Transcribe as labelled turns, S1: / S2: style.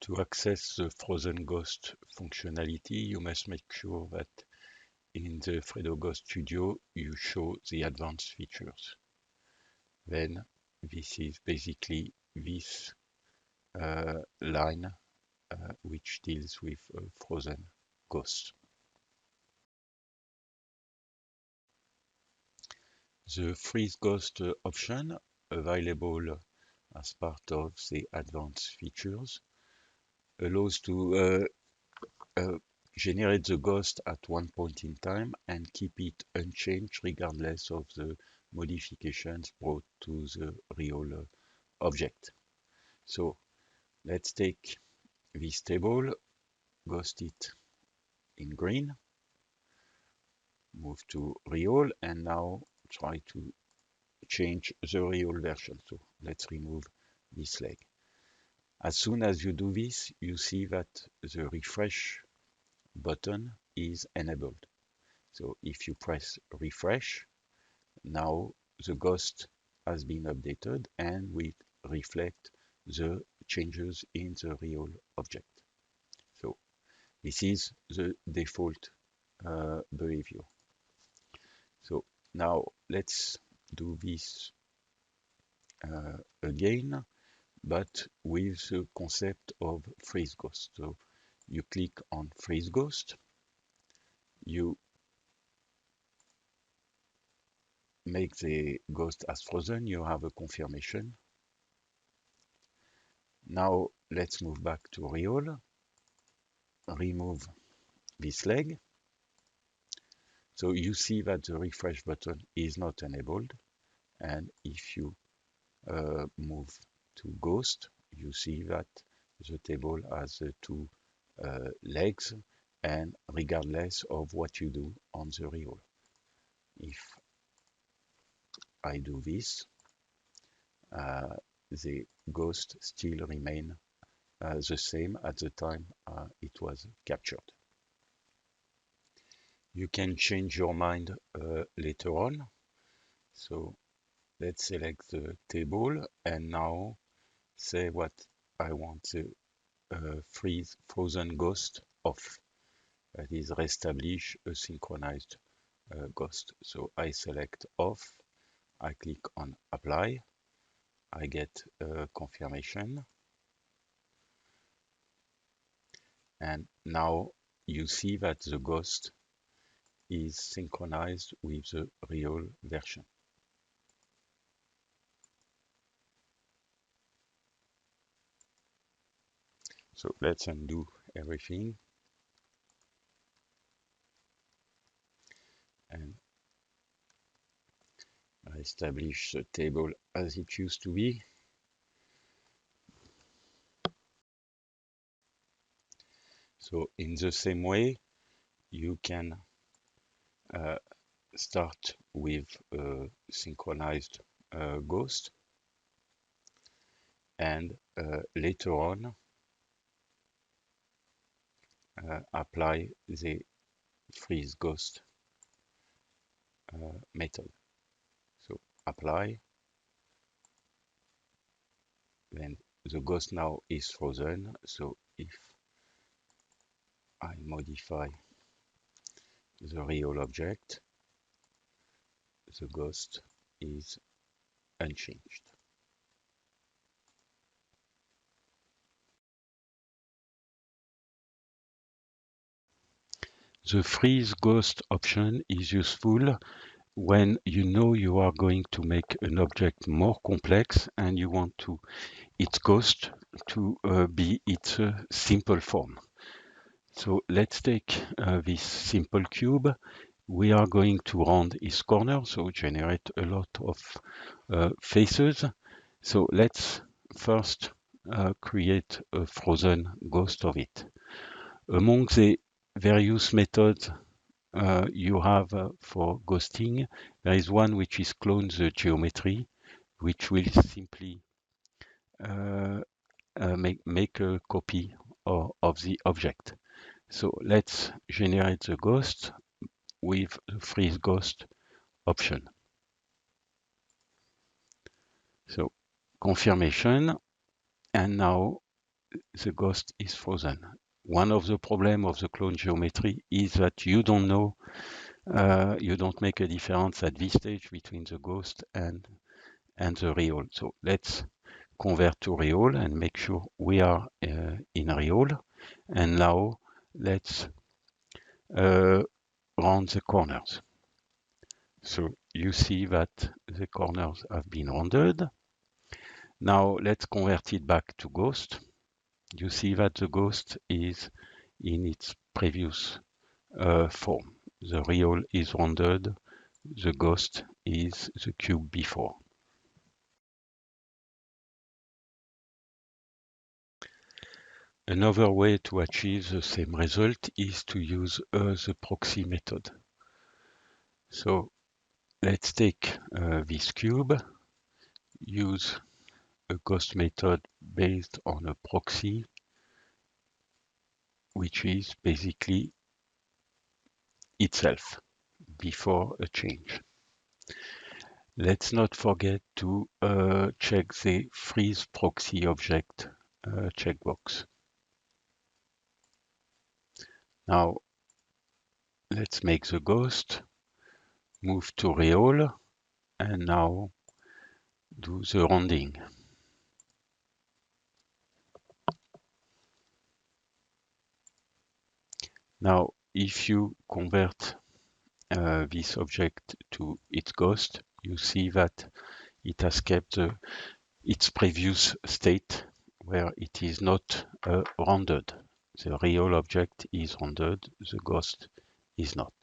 S1: To access the frozen ghost functionality, you must make sure that in the FredoGhost Studio you show the advanced features. Then this is basically this line which deals with frozen ghosts. The freeze ghost option available as part of the advanced features allows to generate the ghost at one point in time and keep it unchanged regardless of the modifications brought to the real object. So let's take this table, ghost it in green, move to real, and now try to change the real version. So let's remove this leg. As soon as you do this, you see that the refresh button is enabled. So if you press refresh, now the ghost has been updated and will reflect the changes in the real object. So this is the default behavior. So now let's do this again, but with the concept of freeze ghost. So you click on freeze ghost, you make the ghost as frozen, you have a confirmation. Now let's move back to real, remove this leg. So you see that the refresh button is not enabled, and if you move to ghost, you see that the table has two legs, and regardless of what you do on the real. If I do this, the ghost still remain the same at the time it was captured. You can change your mind later on. So let's select the table and now say what I want the frozen ghost off. That is, reestablish a synchronized ghost. So I select off, I click on apply, I get a confirmation, and now you see that the ghost is synchronized with the real version. So let's undo everything and establish the table as it used to be. So in the same way, you can start with a synchronized ghost, and later on apply the freeze ghost method. So apply, then the ghost now is frozen. So if I modify the real object, the ghost is unchanged. The freeze ghost option is useful when you know you are going to make an object more complex and you want its ghost to be its simple form. So let's take this simple cube. We are going to round its corner, so generate a lot of faces. So let's first create a frozen ghost of it. Among the various methods you have for ghosting, there is one which is clone the geometry, which will simply make a copy of the object. So let's generate the ghost with the freeze ghost option. So confirmation, and now the ghost is frozen. One of the problems of the clone geometry is that you don't know, you don't make a difference at this stage between the ghost and the real. So let's convert to real and make sure we are in real. And now let's round the corners. So you see that the corners have been rounded. Now let's convert it back to ghost. You see that the ghost is in its previous form. The real is rounded, the ghost is the cube before. Another way to achieve the same result is to use the proxy method. So let's take this cube, use a ghost method based on a proxy, which is basically itself before a change. Let's not forget to check the freeze proxy object checkbox. Now let's make the ghost, move to real, and now do the rounding. Now, if you convert this object to its ghost, you see that it has kept its previous state where it is not rounded. The real object is rounded, the ghost is not.